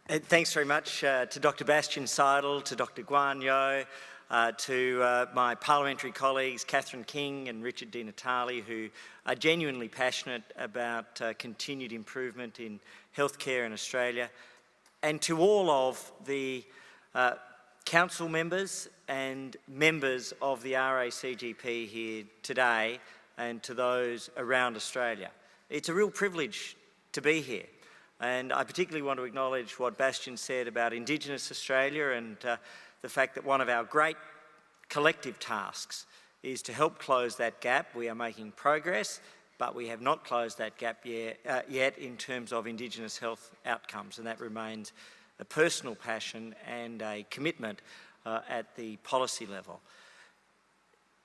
Thanks very much to Dr. Bastian Seidel, to Dr. Guan Yo, to my parliamentary colleagues Catherine King and Richard Di Natale, who are genuinely passionate about continued improvement in healthcare in Australia, and to all of the council members and members of the RACGP here today, and to those around Australia. It's a real privilege to be here. And I particularly want to acknowledge what Bastian said about Indigenous Australia and the fact that one of our great collective tasks is to help close that gap. We are making progress, but we have not closed that gap yet in terms of Indigenous health outcomes, and that remains a personal passion and a commitment at the policy level.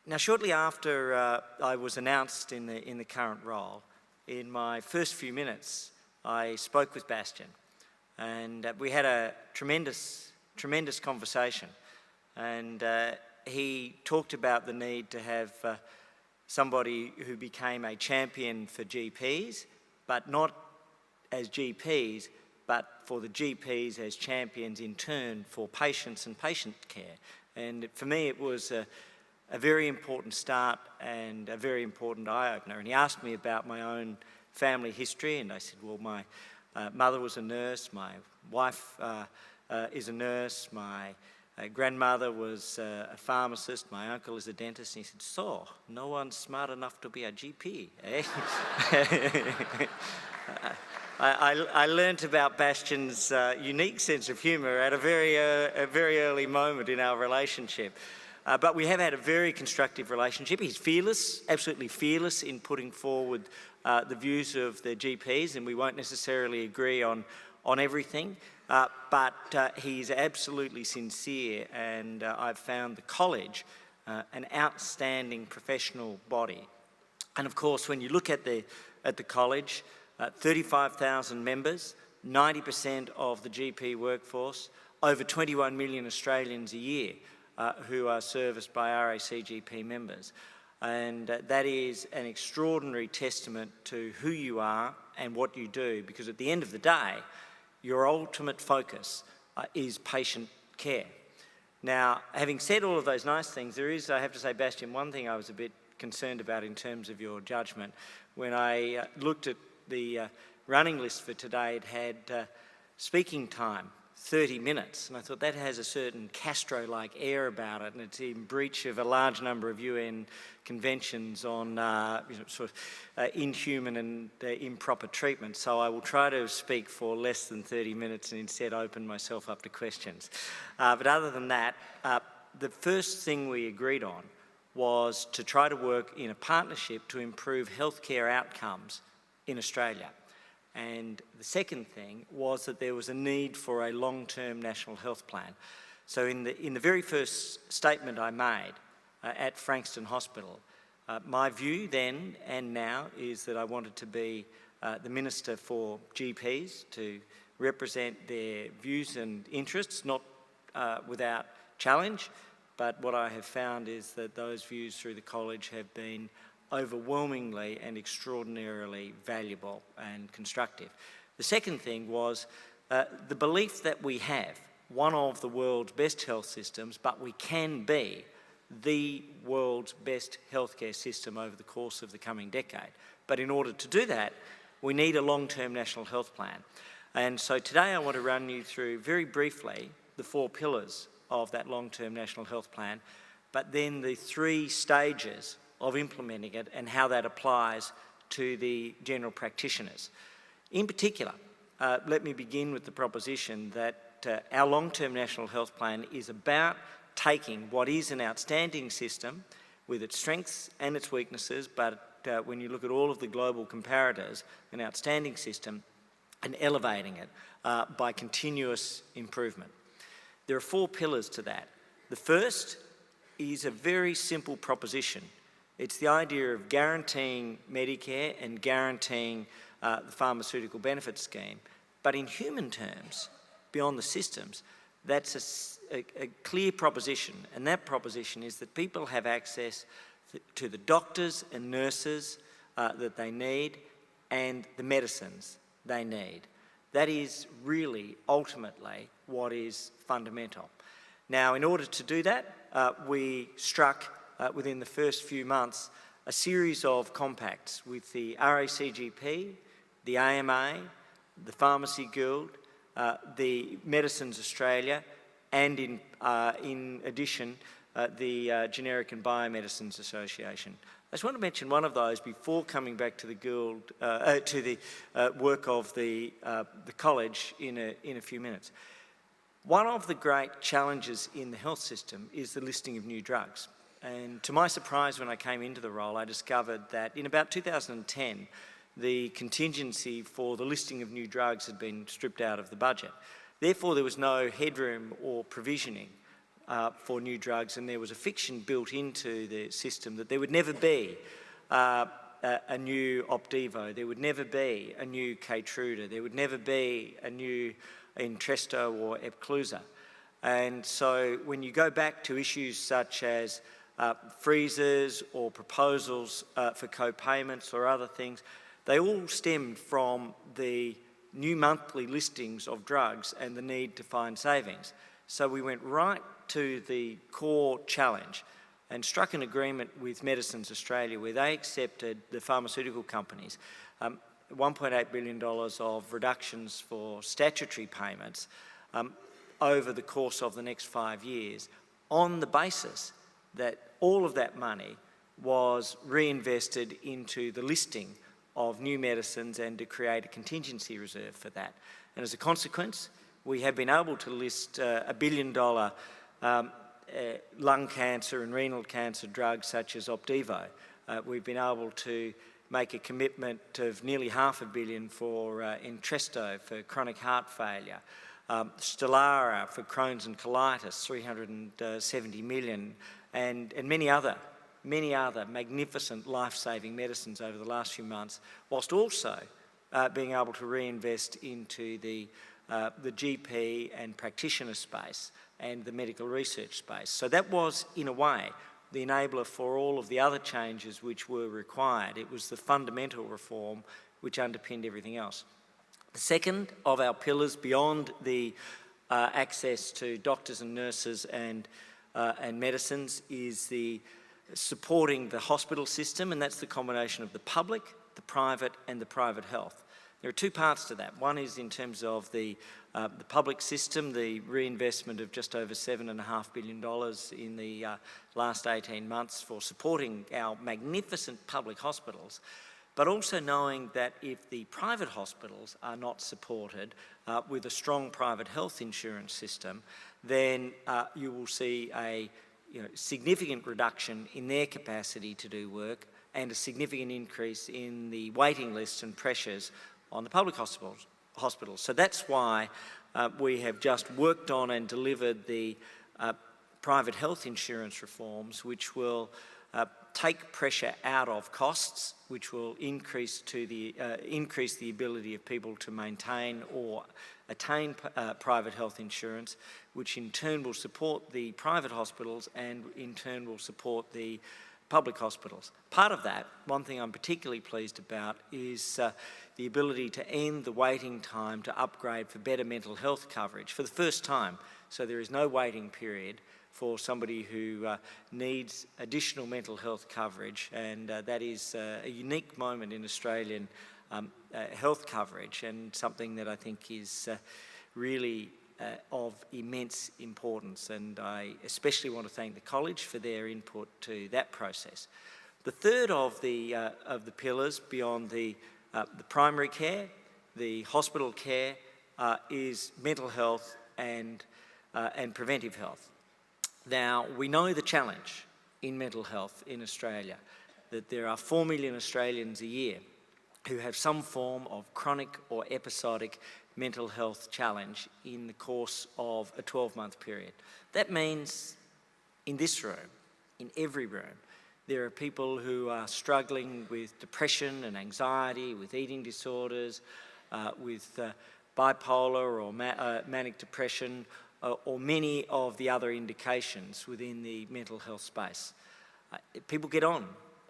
Now, shortly after I was announced in the current role, in my first few minutes, I spoke with Bastian, and we had a tremendous conversation. And he talked about the need to have somebody who became a champion for GPs, but not as GPs, but for the GPs as champions in turn for patients and patient care. And for me, it was a very important start and a very important eye-opener. And he asked me about my own family history, and I said, well, my mother was a nurse, my wife is a nurse, my grandmother was a pharmacist, my uncle is a dentist. And he said, so, no one's smart enough to be a GP, eh? I learnt about Bastian's unique sense of humour at a very early moment in our relationship. But we have had a very constructive relationship. He's fearless, absolutely fearless in putting forward the views of the GPs, and we won't necessarily agree on everything, but he's absolutely sincere, and I've found the college an outstanding professional body. And of course, when you look at the college, 35,000 members, 90% of the GP workforce, over 21 million Australians a year who are serviced by RACGP members. And that is an extraordinary testament to who you are and what you do, because at the end of the day, your ultimate focus is patient care. Now, having said all of those nice things, there is, I have to say, Bastian, one thing I was a bit concerned about in terms of your judgment. When I looked at the running list for today, it had speaking time, 30 minutes, and I thought that has a certain Castro-like air about it, and it's in breach of a large number of UN conventions on inhuman and improper treatment. So I will try to speak for less than 30 minutes and instead open myself up to questions. But other than that, the first thing we agreed on was to try to work in a partnership to improve healthcare outcomes in Australia. And the second thing was that there was a need for a long-term national health plan. So in the very first statement I made at Frankston Hospital, my view then and now is that I wanted to be the Minister for GPs, to represent their views and interests, not without challenge, but what I have found is that those views through the college have been overwhelmingly and extraordinarily valuable and constructive. The second thing was the belief that we have one of the world's best health systems, but we can be the world's best healthcare system over the course of the coming decade. But in order to do that, we need a long-term national health plan. And so today I want to run you through very briefly the 4 pillars of that long-term national health plan, but then the 3 stages of implementing it and how that applies to the general practitioners. In particular, let me begin with the proposition that our long-term national health plan is about taking what is an outstanding system with its strengths and its weaknesses, but when you look at all of the global comparators, an outstanding system, and elevating it by continuous improvement. There are 4 pillars to that. The first is a very simple proposition. It's the idea of guaranteeing Medicare and guaranteeing the pharmaceutical benefits scheme. But in human terms, beyond the systems, that's a clear proposition. And that proposition is that people have access to the doctors and nurses that they need and the medicines they need. That is really, ultimately, what is fundamental. Now, in order to do that, we struck, within the first few months, a series of compacts with the RACGP, the AMA, the Pharmacy Guild, the Medicines Australia, and in addition, the Generic and Biomedicines Association. I just want to mention one of those before coming back to the Guild, to the work of the college in a few minutes. One of the great challenges in the health system is the listing of new drugs. And to my surprise, when I came into the role, I discovered that in about 2010, the contingency for the listing of new drugs had been stripped out of the budget. Therefore, there was no headroom or provisioning for new drugs, and there was a fiction built into the system that there would never be a new Opdivo, there would never be a new Keytruda, there would never be a new Entresto or Epclusa. And so when you go back to issues such as freezers or proposals for co-payments or other things, they all stemmed from the new monthly listings of drugs and the need to find savings. So we went right to the core challenge and struck an agreement with Medicines Australia where they accepted the pharmaceutical companies $1.8 billion of reductions for statutory payments over the course of the next 5 years on the basis that all of that money was reinvested into the listing of new medicines and to create a contingency reserve for that. And as a consequence, we have been able to list a $1 billion lung cancer and renal cancer drugs such as Opdivo. We've been able to make a commitment of nearly $500 million for Entresto for chronic heart failure, Stelara for Crohn's and colitis, $370 million, and many other magnificent life-saving medicines over the last few months, whilst also being able to reinvest into the GP and practitioner space and the medical research space. So that was, in a way, the enabler for all of the other changes which were required. It was the fundamental reform which underpinned everything else. The second of our pillars, beyond the access to doctors and nurses and medicines, is the supporting the hospital system, and that's the combination of the public, the private and the private health. There are two parts to that. One is in terms of the public system, the reinvestment of just over $7.5 billion in the last 18 months for supporting our magnificent public hospitals, but also knowing that if the private hospitals are not supported with a strong private health insurance system, then you will see a significant reduction in their capacity to do work and a significant increase in the waiting lists and pressures on the public hospitals. So that's why we have just worked on and delivered the private health insurance reforms, which will take pressure out of costs, which will increase the ability of people to maintain or attain private health insurance, which in turn will support the private hospitals and in turn will support the public hospitals. Part of that, one thing I'm particularly pleased about, is the ability to end the waiting time to upgrade for better mental health coverage for the first time. So there is no waiting period for somebody who needs additional mental health coverage, and that is a unique moment in Australian health coverage and something that I think is really of immense importance, and I especially want to thank the college for their input to that process. The third of the pillars, beyond the primary care, the hospital care, is mental health and preventive health. Now, we know the challenge in mental health in Australia, that there are 4 million Australians a year who have some form of chronic or episodic mental health challenge in the course of a 12-month period. That means in this room, in every room, there are people who are struggling with depression and anxiety, with eating disorders, with bipolar or manic depression, or many of the other indications within the mental health space. People get on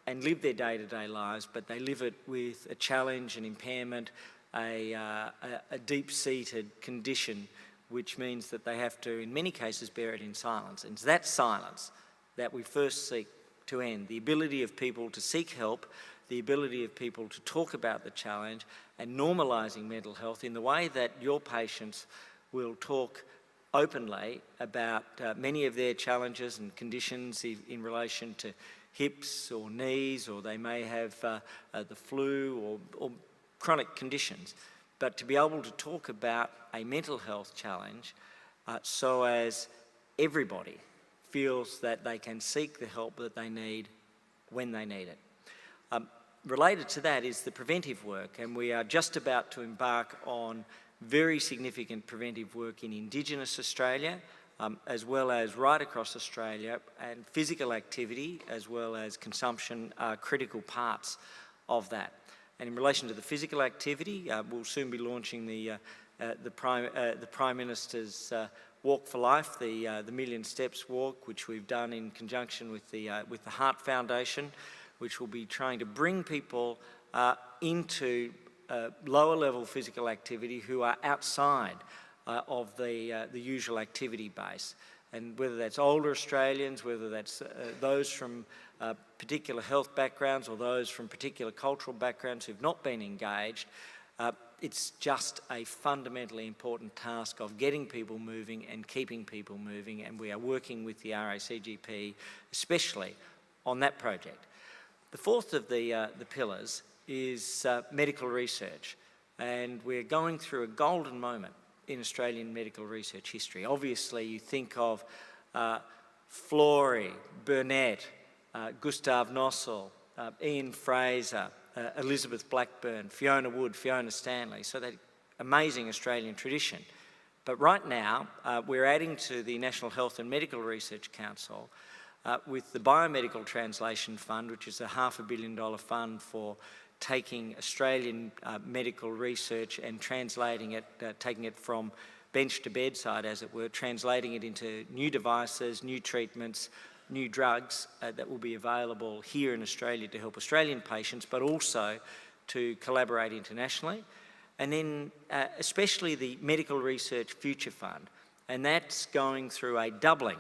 and live their day-to-day lives, but they live it with a challenge, an impairment, a deep-seated condition, which means that they have to, in many cases, bear it in silence. And it's that silence that we first seek to end. The ability of people to seek help, the ability of people to talk about the challenge, and normalising mental health in the way that your patients will talk openly about many of their challenges and conditions in relation to hips or knees, or they may have the flu or chronic conditions. But to be able to talk about a mental health challenge so as everybody feels that they can seek the help that they need when they need it. Related to that is the preventive work, and we are just about to embark on very significant preventive work in Indigenous Australia, as well as right across Australia, and physical activity as well as consumption are critical parts of that. And in relation to the physical activity, we'll soon be launching the Prime Minister's Walk for Life, the Million Steps Walk, which we've done in conjunction with the Heart Foundation, which will be trying to bring people into lower level physical activity who are outside of the usual activity base. And whether that's older Australians, whether that's those from particular health backgrounds or those from particular cultural backgrounds who've not been engaged, it's just a fundamentally important task of getting people moving and keeping people moving, and we are working with the RACGP especially on that project. The fourth of the pillars is medical research, and we're going through a golden moment in Australian medical research history. Obviously, you think of Florey, Burnett, Gustav Nossel, Ian Fraser, Elizabeth Blackburn, Fiona Wood, Fiona Stanley, so that amazing Australian tradition. But right now, we're adding to the National Health and Medical Research Council with the Biomedical Translation Fund, which is a $500 million fund for taking Australian medical research and translating it, taking it from bench to bedside, as it were, translating it into new devices, new treatments, new drugs that will be available here in Australia to help Australian patients, but also to collaborate internationally. And then especially the Medical Research Future Fund, and that's going through a doubling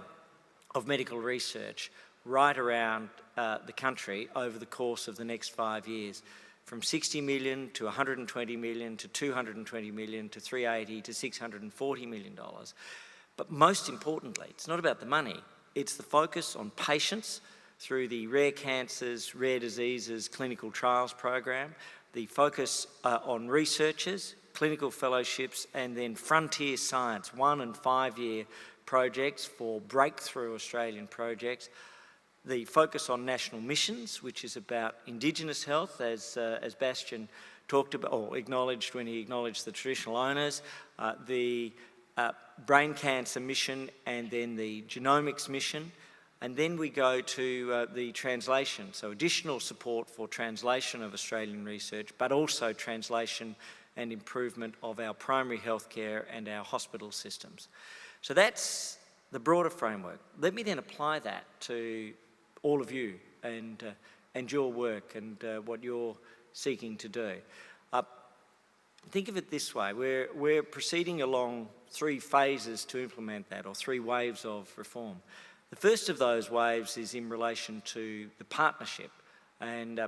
of medical research right around the country over the course of the next 5 years, from 60 million to 120 million to 220 million to 380 to 640 million dollars. But most importantly, it's not about the money, it's the focus on patients through the Rare Cancers, Rare Diseases Clinical Trials Program, the focus on researchers, clinical fellowships, and then frontier science, 1 and 5 year projects for breakthrough Australian projects. The focus on national missions, which is about Indigenous health, as Bastian talked about, or acknowledged when he acknowledged the traditional owners, the brain cancer mission, and then the genomics mission. And then we go to the translation, so additional support for translation of Australian research, but also translation and improvement of our primary healthcare and our hospital systems. So that's the broader framework. Let me then apply that to all of you and your work and what you're seeking to do. Think of it this way, we're proceeding along 3 phases to implement that, or 3 waves of reform. The first of those waves is in relation to the partnership, and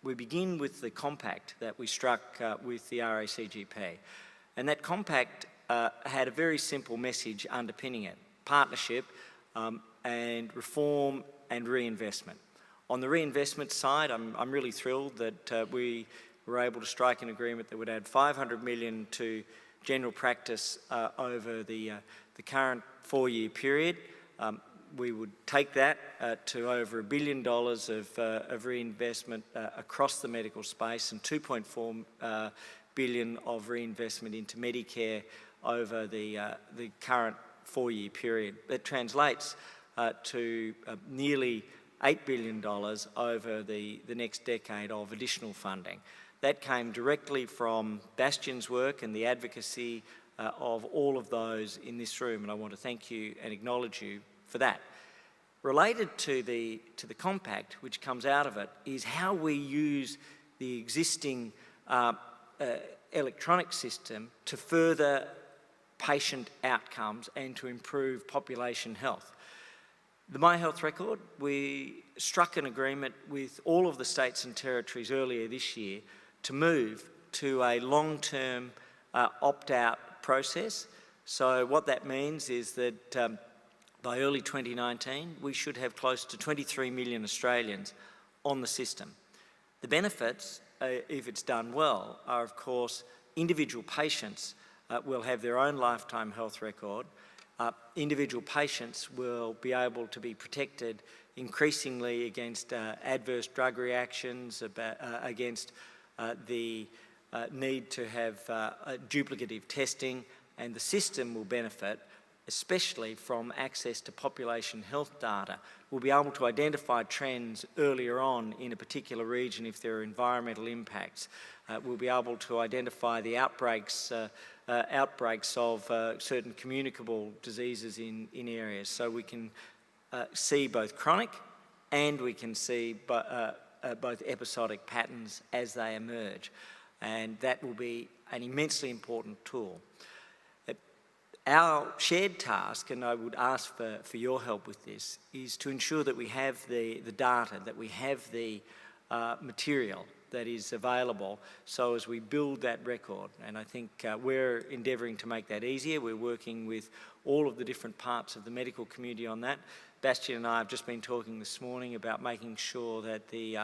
we begin with the compact that we struck with the RACGP. And that compact had a very simple message underpinning it: partnership and reform and reinvestment. On the reinvestment side, I'm really thrilled that we were able to strike an agreement that would add $500 million to general practice over the current 4-year period. We would take that to over $1 billion of reinvestment across the medical space, and $2.4 billion of reinvestment into Medicare over the current 4-year period. That translates to nearly $8 billion over the next decade of additional funding. That came directly from Bastian's work and the advocacy of all of those in this room, and I want to thank you and acknowledge you for that. Related to the compact, which comes out of it, is how we use the existing electronic system to further patient outcomes and to improve population health. The My Health Record, we struck an agreement with all of the states and territories earlier this year to move to a long-term opt-out process. So what that means is that by early 2019, we should have close to 23 million Australians on the system. The benefits, if it's done well, are of course individual patients will have their own lifetime health record. Individual patients will be able to be protected increasingly against adverse drug reactions, against the need to have duplicative testing, and the system will benefit especially from access to population health data. We'll be able to identify trends earlier on in a particular region if there are environmental impacts. We'll be able to identify the outbreaks of certain communicable diseases in areas. So we can see both chronic and we can see both episodic patterns as they emerge. And that will be an immensely important tool. Our shared task, and I would ask for your help with this, is to ensure that we have the data, that we have the material that is available so as we build that record. And I think we're endeavouring to make that easier. We're working with all of the different parts of the medical community on that. Bastian and I have just been talking this morning about making sure that the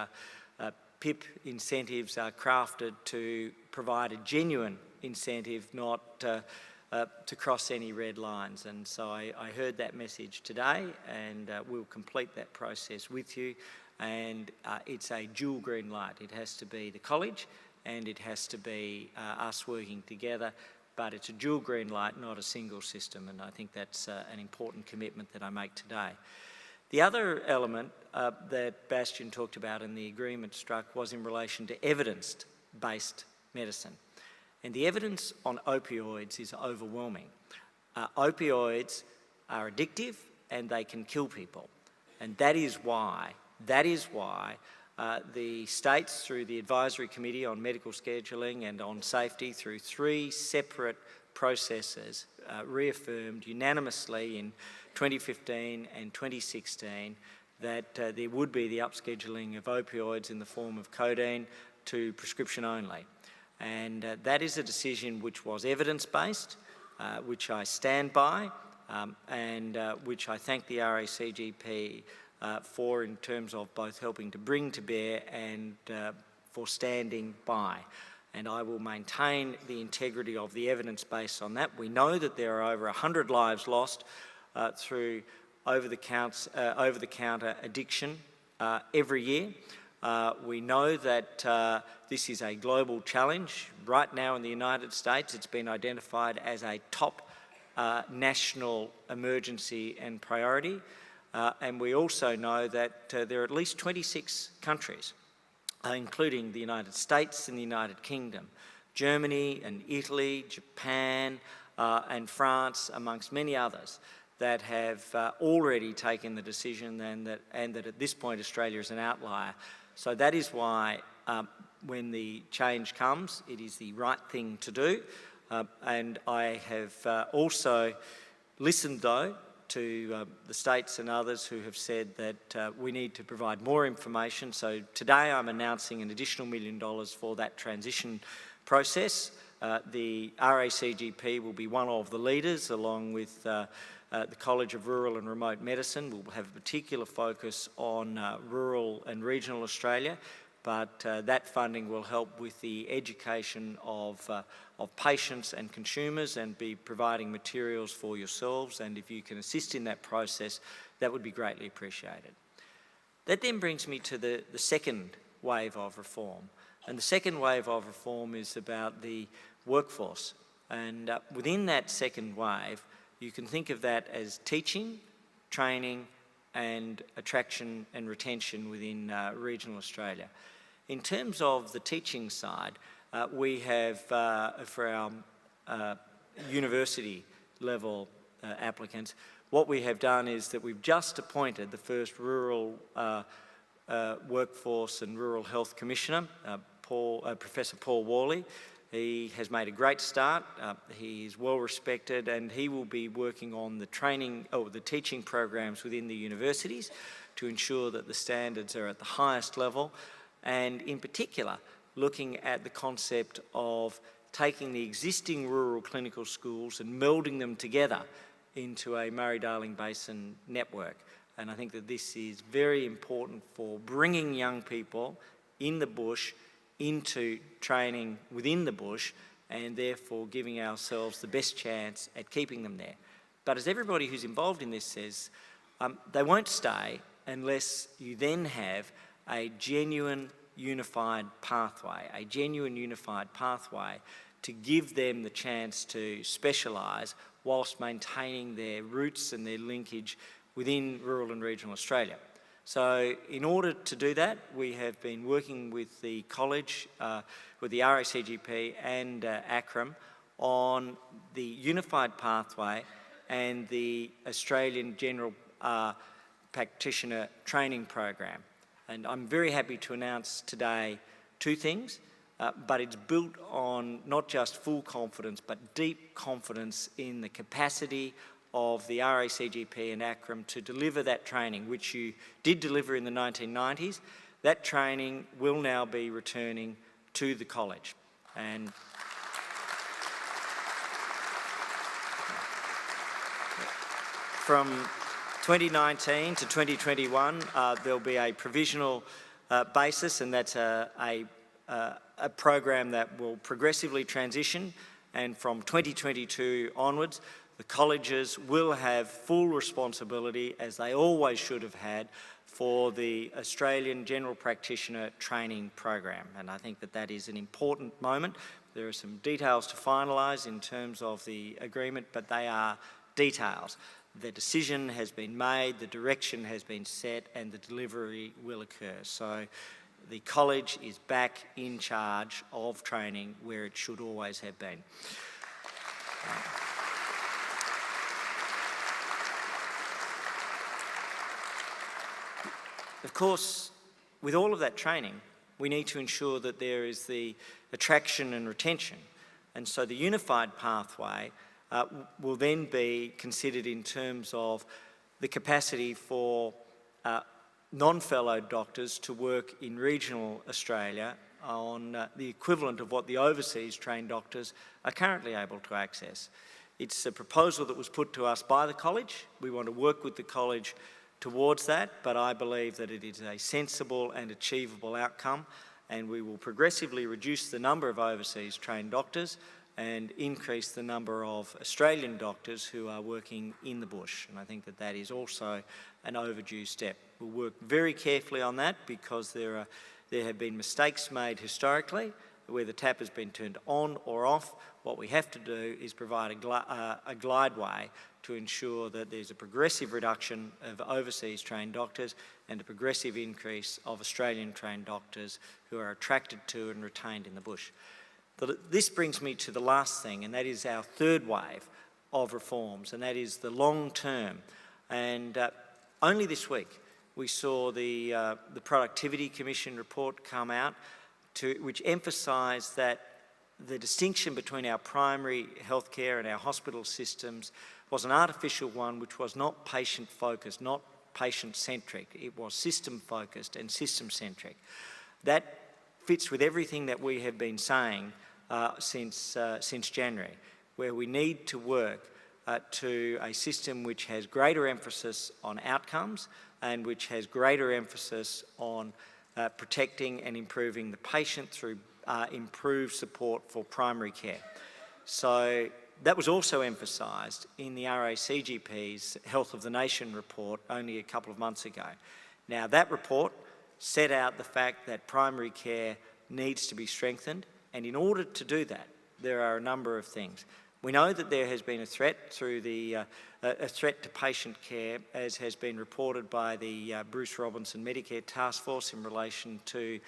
PIP incentives are crafted to provide a genuine incentive, not to cross any red lines. And so I heard that message today, and we'll complete that process with you. And it's a dual green light. It has to be the college and it has to be us working together, but it's a dual green light, not a single system, and I think that's an important commitment that I make today. The other element that Bastian talked about and the agreement struck was in relation to evidence-based medicine. And the evidence on opioids is overwhelming. Opioids are addictive and they can kill people. And that is why the states, through the Advisory Committee on Medical Scheduling and on Safety, through 3 separate processes, reaffirmed unanimously in 2015 and 2016 that there would be the upscheduling of opioids in the form of codeine to prescription only. And that is a decision which was evidence-based, which I stand by, and which I thank the RACGP for in terms of both helping to bring to bear and for standing by. And I will maintain the integrity of the evidence base on that. We know that there are over 100 lives lost through over-the-counter addiction every year. We know that this is a global challenge. Right now in the United States, it's been identified as a top national emergency and priority. And we also know that there are at least 26 countries, including the United States and the United Kingdom, Germany and Italy, Japan and France, amongst many others, that have already taken the decision and that at this point Australia is an outlier. So that is why when the change comes, it is the right thing to do. And I have also listened, though, to the states and others who have said that we need to provide more information. So today I'm announcing an additional $1 million for that transition process. The RACGP will be one of the leaders, along with the College of Rural and Remote Medicine. We'll have a particular focus on rural and regional Australia, but that funding will help with the education of patients and consumers and be providing materials for yourselves. And if you can assist in that process, that would be greatly appreciated. That then brings me to the second wave of reform. And the second wave of reform is about the workforce. And within that second wave, you can think of that as teaching, training, and attraction and retention within regional Australia. In terms of the teaching side, we have, for our university level applicants, what we have done is that we've just appointed the first rural workforce and rural health commissioner, Professor Paul Worley. He has made a great start. He is well respected, and he will be working on the training or the teaching programs within the universities to ensure that the standards are at the highest level, and in particular looking at the concept of taking the existing rural clinical schools and melding them together into a Murray-Darling Basin network. And I think that this is very important for bringing young people in the bush into training within the bush, and therefore giving ourselves the best chance at keeping them there. But as everybody who's involved in this says, they won't stay unless you then have a genuine unified pathway, to give them the chance to specialise whilst maintaining their roots and their linkage within rural and regional Australia. So in order to do that, we have been working with the college, with the RACGP and ACRM on the unified pathway and the Australian General Practitioner Training Program. And I'm very happy to announce today two things, but it's built on not just full confidence, but deep confidence in the capacity of the RACGP and ACRM to deliver that training, which you did deliver in the 1990s. That training will now be returning to the college. And from 2019 to 2021, there'll be a provisional basis, and that's a program that will progressively transition, and from 2022 onwards, the colleges will have full responsibility, as they always should have had, for the Australian General Practitioner Training Program. And I think that that is an important moment. There are some details to finalise in terms of the agreement, but they are details. The decision has been made, the direction has been set, and the delivery will occur. So the college is back in charge of training where it should always have been. Of course, with all of that training, we need to ensure that there is the attraction and retention. And so the unified pathway will then be considered in terms of the capacity for non-fellow doctors to work in regional Australia on the equivalent of what the overseas trained doctors are currently able to access. It's a proposal that was put to us by the college. We want to work with the college towards that, but I believe that it is a sensible and achievable outcome, and we will progressively reduce the number of overseas trained doctors and increase the number of Australian doctors who are working in the bush. And I think that that is also an overdue step. We'll work very carefully on that, because there have been mistakes made historically where the tap has been turned on or off. What we have to do is provide a glideway to ensure that there's a progressive reduction of overseas trained doctors and a progressive increase of Australian trained doctors who are attracted to and retained in the bush. This brings me to the last thing, and that is our third wave of reforms, and that is the long term. And only this week we saw the Productivity Commission report come out, which emphasised that the distinction between our primary healthcare and our hospital systems was an artificial one, which was not patient-focused, not patient-centric. It was system-focused and system-centric. That fits with everything that we have been saying since January, where we need to work to a system which has greater emphasis on outcomes and which has greater emphasis on protecting and improving the patient through improved support for primary care. So that was also emphasised in the RACGP's Health of the Nation report only a couple of months ago. Now, that report set out the fact that primary care needs to be strengthened, and in order to do that, there are a number of things. We know that there has been a threat through a threat to patient care, as has been reported by the Bruce Robinson Medicare Task Force in relation to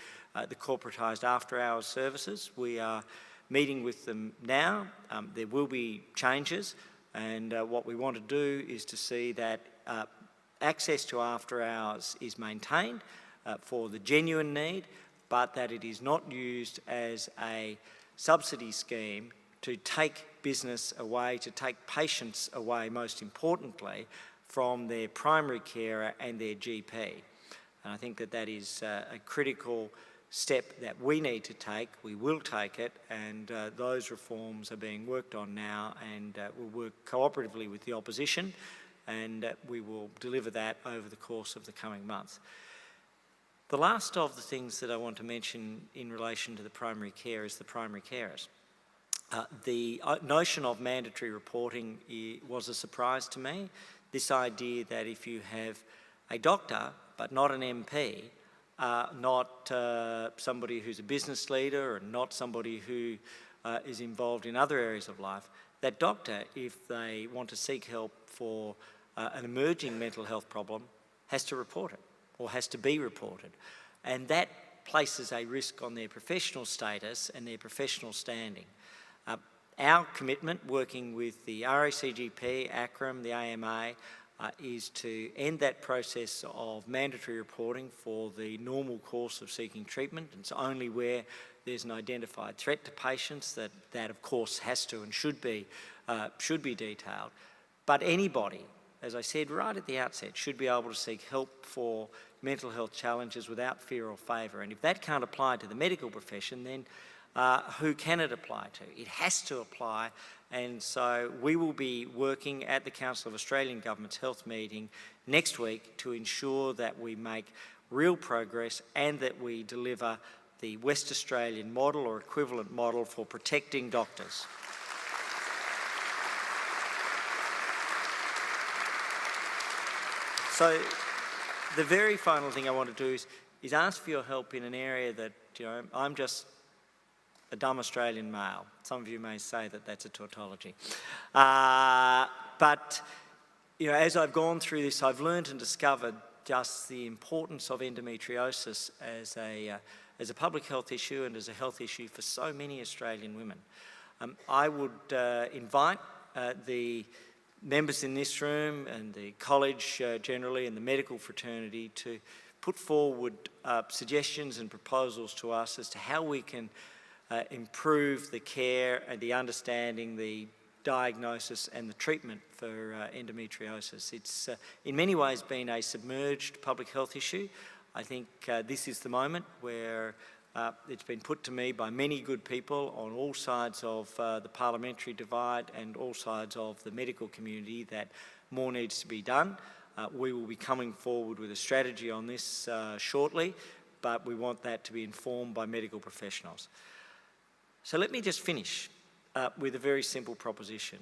the corporatised after-hours services. We are meeting with them now. There will be changes, and what we want to do is to see that access to after-hours is maintained for the genuine need, but that it is not used as a subsidy scheme to take business away, to take patients away, most importantly, from their primary carer and their GP. And I think that that is a critical step that we need to take. We will take it, and those reforms are being worked on now, and we'll work cooperatively with the opposition, and we will deliver that over the course of the coming months. The last of the things that I want to mention in relation to the primary care is the primary carers. The notion of mandatory reporting was a surprise to me. This idea that if you have a doctor but not an MP, not somebody who's a business leader and not somebody who is involved in other areas of life, that doctor, if they want to seek help for an emerging mental health problem, has to report it or has to be reported. And that places a risk on their professional status and their professional standing. Our commitment, working with the RACGP, ACRM, the AMA, is to end that process of mandatory reporting for the normal course of seeking treatment. It's only where there's an identified threat to patients that of course has to and should be detailed. But anybody, as I said right at the outset, should be able to seek help for mental health challenges without fear or favour. And if that can't apply to the medical profession, then who can it apply to? It has to apply, and so we will be working at the Council of Australian Government's health meeting next week to ensure that we make real progress and that we deliver the West Australian model or equivalent model for protecting doctors. So the very final thing I want to do is ask for your help in an area that, I'm just a dumb Australian male. Some of you may say that that's a tautology. But as I've gone through this, I've learned and discovered just the importance of endometriosis as a public health issue and as a health issue for so many Australian women. I would invite the members in this room and the college generally and the medical fraternity to put forward suggestions and proposals to us as to how we can improve the care and the understanding, the diagnosis and the treatment for endometriosis. It's in many ways been a submerged public health issue. I think this is the moment where it's been put to me by many good people on all sides of the parliamentary divide and all sides of the medical community that more needs to be done. We will be coming forward with a strategy on this shortly, but we want that to be informed by medical professionals. So let me just finish with a very simple proposition.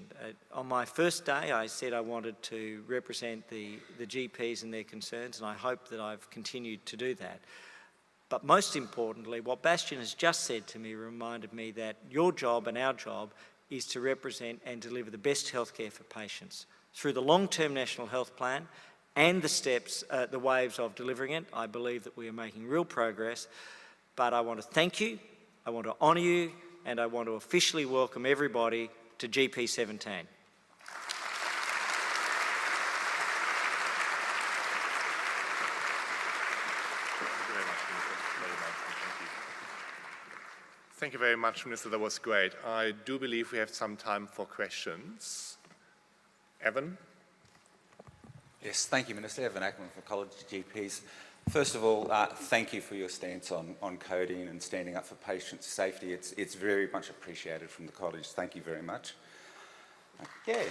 On my first day, I said I wanted to represent the GPs and their concerns, and I hope that I've continued to do that. But most importantly, what Bastian has just said to me reminded me that your job and our job is to represent and deliver the best healthcare for patients. Through the long-term National Health Plan and the steps, the waves of delivering it, I believe that we are making real progress. But I want to thank you, I want to honour you, and I want to officially welcome everybody to GP17. Thank you very much, Minister. That was great. I do believe we have some time for questions. Evan? Yes, thank you, Minister. Evan Ackerman from College of GPs. First of all, thank you for your stance on codeine and standing up for patient safety. It's very much appreciated from the college. Thank you very much. Okay.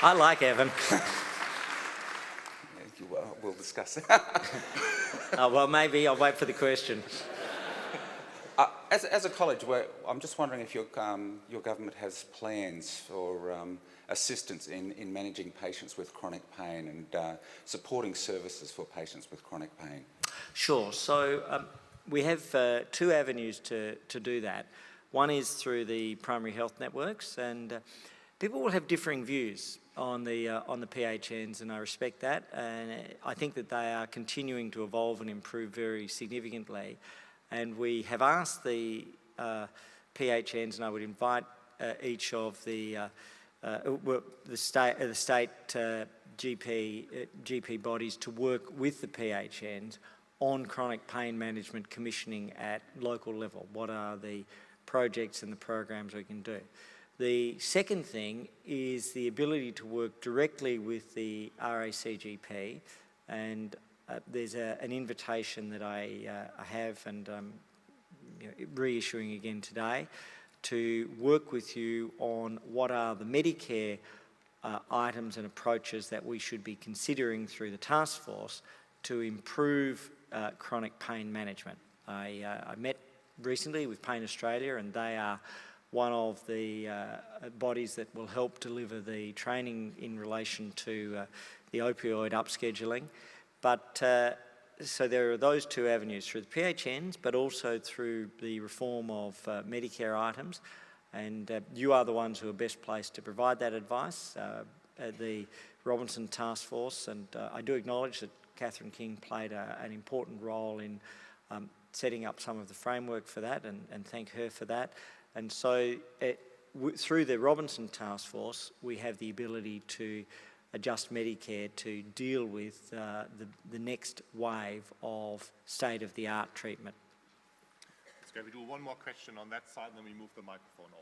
I like Evan. Well, we'll discuss. Well, maybe I'll wait for the question. As a college, I'm just wondering if your government has plans for assistance in managing patients with chronic pain and supporting services for patients with chronic pain. Sure. So we have two avenues to do that. One is through the primary health networks, and people will have differing views on the PHNs, and I respect that. And I think that they are continuing to evolve and improve very significantly. And we have asked the PHNs, and I would invite each of the state GP bodies to work with the PHNs on chronic pain management commissioning at local level. What are the projects and the programs we can do? The second thing is the ability to work directly with the RACGP, and there's an invitation that I have, and reissuing again today, to work with you on what are the Medicare items and approaches that we should be considering through the task force to improve chronic pain management. I met recently with Pain Australia, and they are one of the bodies that will help deliver the training in relation to the opioid upscheduling. But so there are those two avenues, through the PHNs, but also through the reform of Medicare items. And you are the ones who are best placed to provide that advice at the Robinson Task Force. And I do acknowledge that Catherine King played an important role in setting up some of the framework for that, and thank her for that. And so through the Robinson Task Force, we have the ability to adjust Medicare to deal with the next wave of state-of-the-art treatment. So we do one more question on that side, and then we move the microphone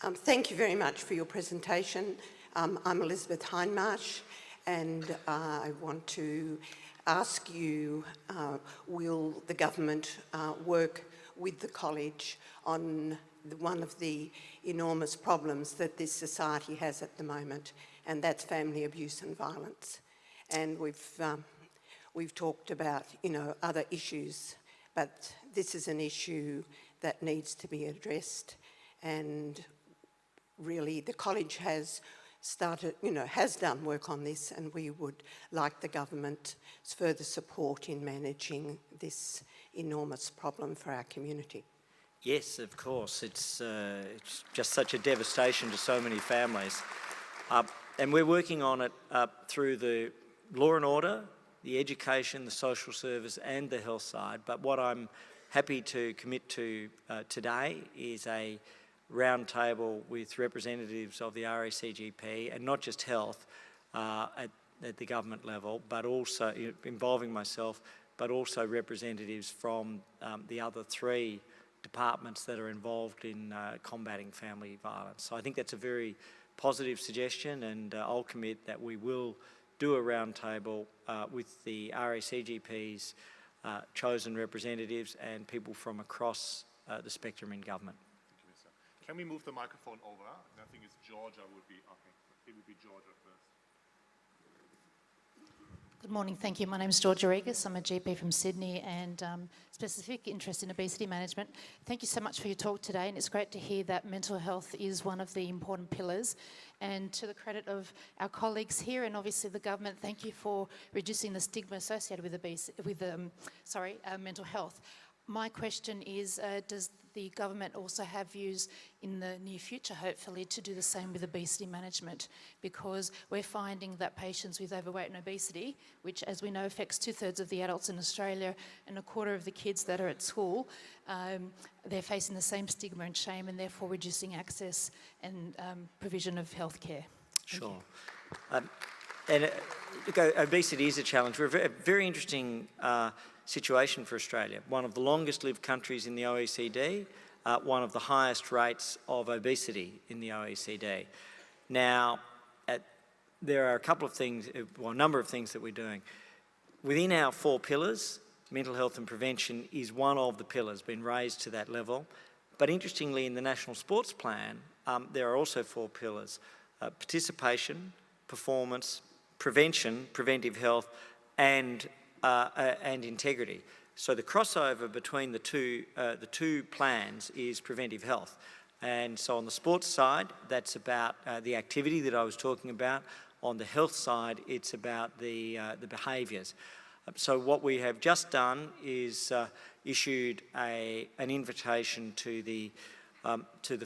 over. Thank you very much for your presentation. I'm Elizabeth Hindmarsh, and I want to ask you, will the government work with the college on one of the enormous problems that this society has at the moment, and that's family abuse and violence. And we've talked about, other issues, but this is an issue that needs to be addressed. And really, the college has started, has done work on this, and we would like the government's further support in managing this enormous problem for our community. Yes, of course. It's just such a devastation to so many families. And we're working on it through the law and order, the education, the social service and the health side. But what I'm happy to commit to today is a roundtable with representatives of the RACGP, and not just health at the government level, but also involving myself, but also representatives from the other three departments that are involved in combating family violence. So I think that's a very positive suggestion, and I'll commit that we will do a roundtable with the RACGP's chosen representatives and people from across the spectrum in government. Can we move the microphone over? I think it's Georgia would be, okay, it would be Georgia first. Good morning, thank you. My name is Georgia Regas. I'm a GP from Sydney and specific interest in obesity management. Thank you so much for your talk today, and it's great to hear that mental health is one of the important pillars. And to the credit of our colleagues here and obviously the government, thank you for reducing the stigma associated with mental health. My question is, does the government also have views in the near future, hopefully, to do the same with obesity management? Because we're finding that patients with overweight and obesity, which as we know affects 2/3 of the adults in Australia and 1/4 of the kids that are at school, they're facing the same stigma and shame, and therefore reducing access and provision of healthcare. Sure. Obesity is a challenge. We're a very interesting situation for Australia. One of the longest lived countries in the OECD, one of the highest rates of obesity in the OECD. Now, there are a number of things that we're doing. Within our 4 pillars, mental health and prevention is one of the pillars, been raised to that level. But interestingly, in the National Sports Plan, there are also 4 pillars: participation, performance, prevention, preventive health, and integrity. So the crossover between the two plans is preventive health. And so on the sports side, that's about the activity that I was talking about. On the health side, it's about the behaviours. So what we have just done is issued an invitation to the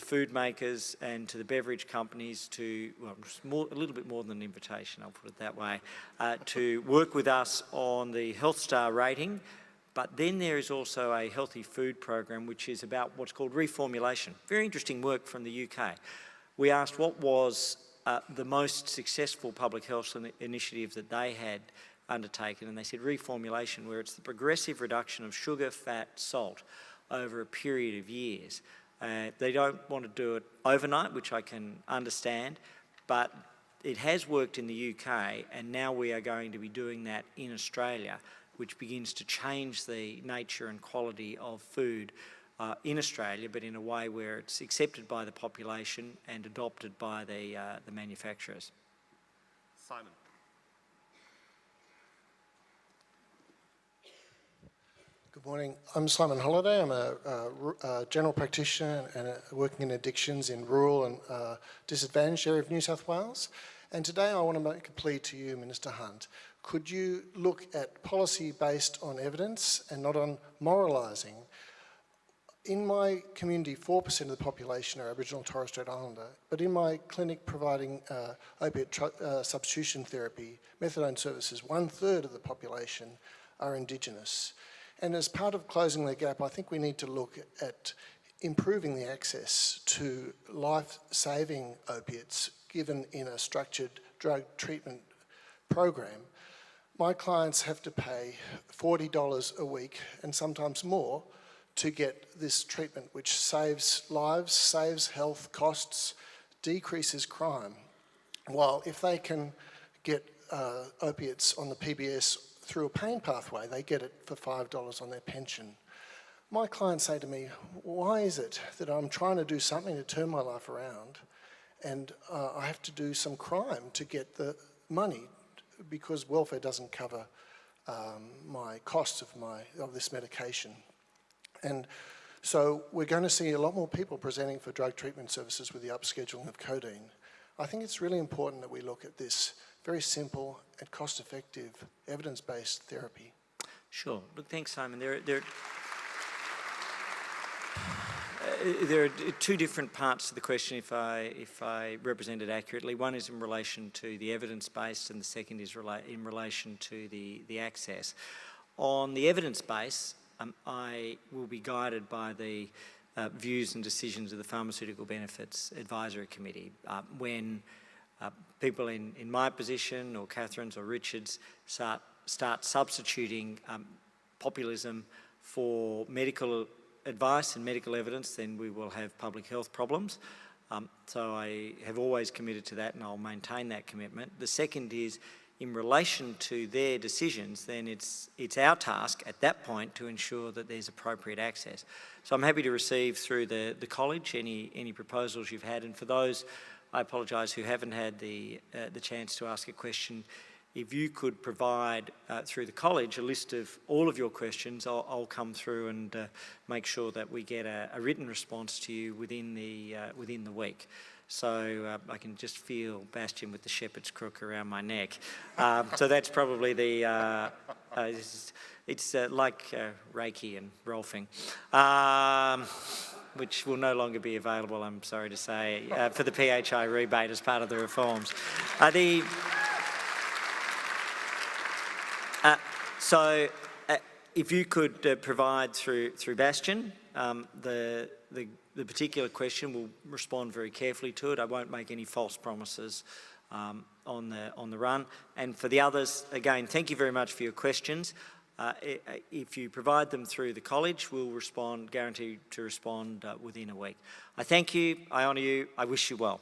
food makers and to the beverage companies to, a little bit more than an invitation, I'll put it that way, to work with us on the Health Star rating. But then there is also a healthy food program, which is about what's called reformulation. Very interesting work from the UK. We asked what was the most successful public health initiative that they had undertaken, and they said reformulation, where it's the progressive reduction of sugar, fat, salt over a period of years. They don't want to do it overnight, which I can understand, but it has worked in the UK, and now we are going to be doing that in Australia, which begins to change the nature and quality of food in Australia, but in a way where it's accepted by the population and adopted by the manufacturers. Simon. Good morning. I'm Simon Holliday. I'm a general practitioner and working in addictions in rural and disadvantaged area of New South Wales. And today I want to make a plea to you, Minister Hunt. Could you look at policy based on evidence and not on moralising? In my community, 4% of the population are Aboriginal and Torres Strait Islander, but in my clinic providing opiate substitution therapy, methadone services, 1/3 of the population are Indigenous. And as part of closing the gap, I think we need to look at improving the access to life-saving opiates given in a structured drug treatment program. My clients have to pay $40 a week and sometimes more to get this treatment, which saves lives, saves health costs, decreases crime. While if they can get opiates on the PBS through a pain pathway, they get it for $5 on their pension. My clients say to me, why is it that I'm trying to do something to turn my life around and I have to do some crime to get the money because welfare doesn't cover my costs of this medication? And so we're going to see a lot more people presenting for drug treatment services with the upscheduling of codeine. I think it's really important that we look at this very simple and cost-effective evidence-based therapy. Sure. Look, thanks, Simon. There are two different parts to the question, if I represent it accurately. One is in relation to the evidence-based, and the second is in relation to the access. On the evidence base, I will be guided by the views and decisions of the Pharmaceutical Benefits Advisory Committee. When people in my position, or Catherine's or Richard's, start substituting populism for medical advice and medical evidence, then we will have public health problems. So I have always committed to that, and I'll maintain that commitment. The second is, in relation to their decisions, then it's our task at that point to ensure that there's appropriate access. So I'm happy to receive through the college any proposals you've had, and for those, I apologise, who haven't had the chance to ask a question, if you could provide through the college a list of all of your questions, I'll come through and make sure that we get a written response to you within the week. So I can just feel Bastian with the shepherd's crook around my neck. So that's probably the, it's like Reiki and Rolfing, which will no longer be available, I'm sorry to say, for the PHI rebate as part of the reforms. So if you could provide through Bastian the particular question, we'll respond very carefully to it. I won't make any false promises on the run. And for the others, again, thank you very much for your questions. If you provide them through the college, we'll guarantee to respond within a week. I thank you, I honour you, I wish you well.